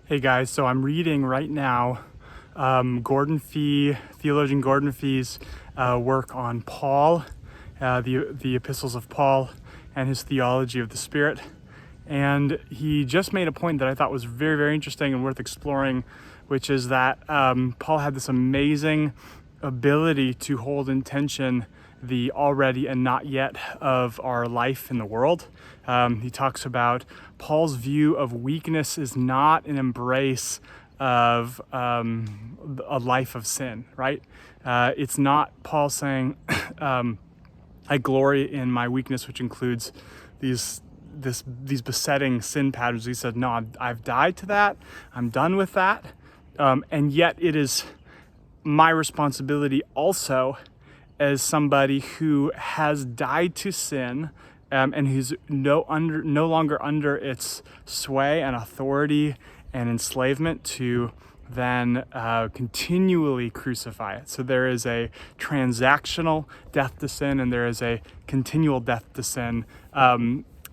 Hey guys, so I'm reading right now theologian Gordon Fee's work on Paul, the epistles of Paul and his theology of the Spirit. And he just made a point that I thought was very, very interesting and worth exploring, which is that Paul had this amazing ability to hold in tension the already and not yet of our life in the world. He talks about Paul's view of weakness is not an embrace of a life of sin, right? It's not Paul saying, I glory in my weakness, which includes these besetting sin patterns. He said, no, I've died to that. I'm done with that. And yet it is my responsibility also as somebody who has died to sin and who's no longer under its sway and authority and enslavement to then continually crucify it. So there is a transactional death to sin and there is a continual death to sin.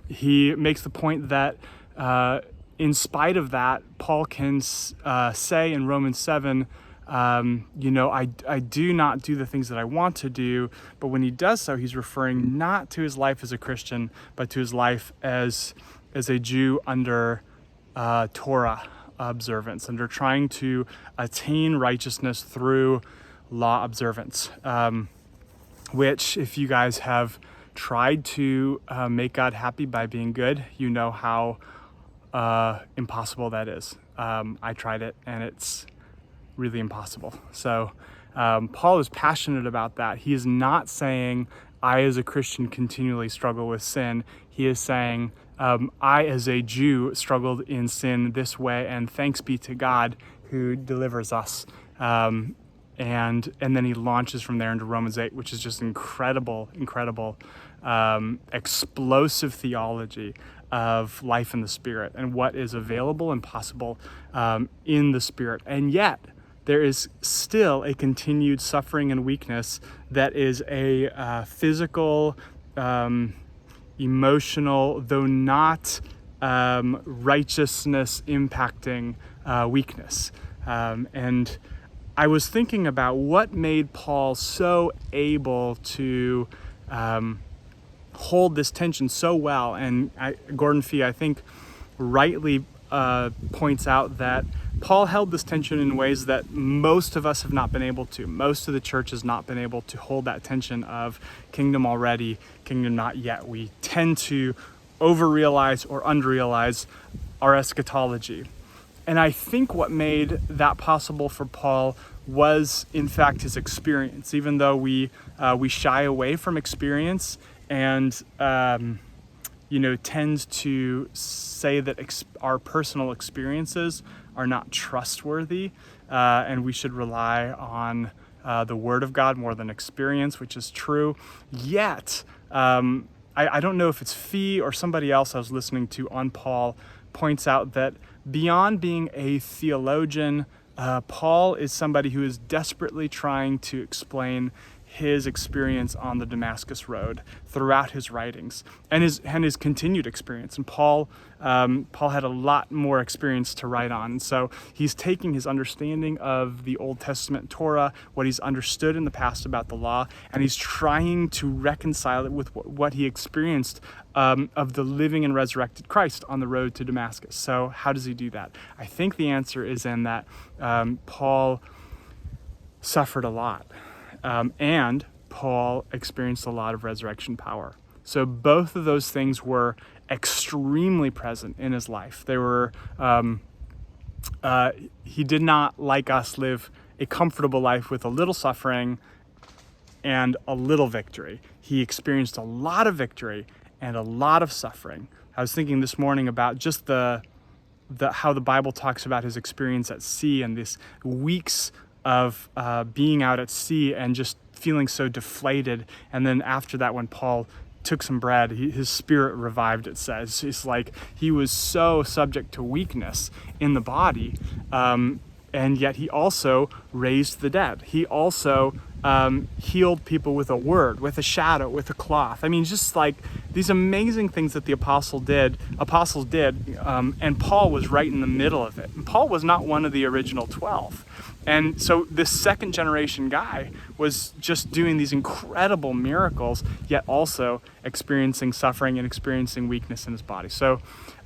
He makes the point that in spite of that, Paul can say in Romans 7, I do not do the things that I want to do, but when he does so, he's referring not to his life as a Christian, but to his life as a Jew under Torah observance, under trying to attain righteousness through law observance, which if you guys have tried to make God happy by being good, you know how impossible that is. I tried it and it's really impossible. So Paul is passionate about that. He is not saying I as a Christian continually struggle with sin. He is saying I as a Jew struggled in sin this way, and thanks be to God who delivers us. And then he launches from there into Romans 8, which is just incredible, explosive theology of life in the Spirit and what is available and possible in the Spirit. And yet, there is still a continued suffering and weakness that is a physical, emotional, though not righteousness impacting weakness. And I was thinking about what made Paul so able to hold this tension so well. And Gordon Fee, I think, rightly points out that Paul held this tension in ways that most of us have not been able to. Most of the church has not been able to hold that tension of kingdom already, kingdom not yet. We tend to overrealize or underrealize our eschatology. And I think what made that possible for Paul was, in fact, his experience. Even though we shy away from experience and tend to say that our personal experiences are not trustworthy, and we should rely on the Word of God more than experience, which is true. Yet, I don't know if it's Fee or somebody else I was listening to on Paul points out that beyond being a theologian, Paul is somebody who is desperately trying to explain his experience on the Damascus Road throughout his writings and his continued experience. And Paul had a lot more experience to write on. And so he's taking his understanding of the Old Testament Torah, what he's understood in the past about the law, and he's trying to reconcile it with what he experienced of the living and resurrected Christ on the road to Damascus. So how does he do that? I think the answer is in that Paul suffered a lot. And Paul experienced a lot of resurrection power. So both of those things were extremely present in his life. They were, he did not, like us, live a comfortable life with a little suffering and a little victory. He experienced a lot of victory and a lot of suffering. I was thinking this morning about just how the Bible talks about his experience at sea and these weeks of being out at sea and just feeling so deflated. And then after that, when Paul took some bread, his spirit revived, it says. It's like he was so subject to weakness in the body, and yet he also raised the dead. He also healed people with a word, with a shadow, with a cloth. I mean, just like these amazing things that the apostles did, and Paul was right in the middle of it. And Paul was not one of the original 12. And so this second generation guy was just doing these incredible miracles, yet also experiencing suffering and experiencing weakness in his body. So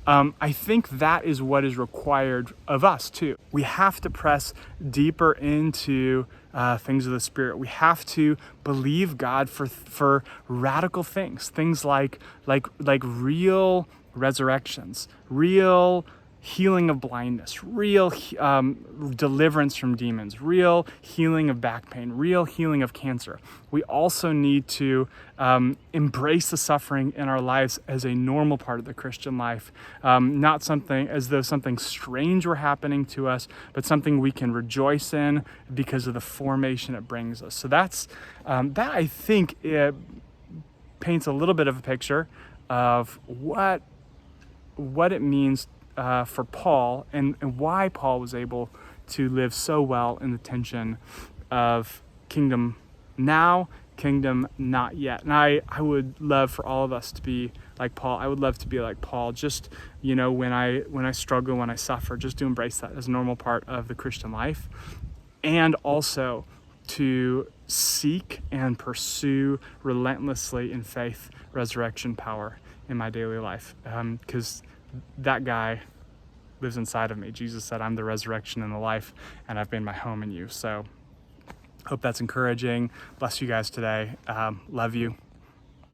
I think that is what is required of us too. We have to press deeper into things of the Spirit. We have to believe God for radical things like real resurrections, real healing of blindness, real deliverance from demons, real healing of back pain, real healing of cancer. We also need to embrace the suffering in our lives as a normal part of the Christian life, not something as though something strange were happening to us, but something we can rejoice in because of the formation it brings us. So that I think it paints a little bit of a picture of what it means for Paul and why Paul was able to live so well in the tension of kingdom now, kingdom not yet. And I would love for all of us to be like Paul. I would love to be like Paul, just, when I struggle, when I suffer, just to embrace that as a normal part of the Christian life, and also to seek and pursue relentlessly in faith resurrection power in my daily life, because that guy lives inside of me. Jesus said, I'm the resurrection and the life, and I've made my home in you. So hope that's encouraging. Bless you guys today. Love you.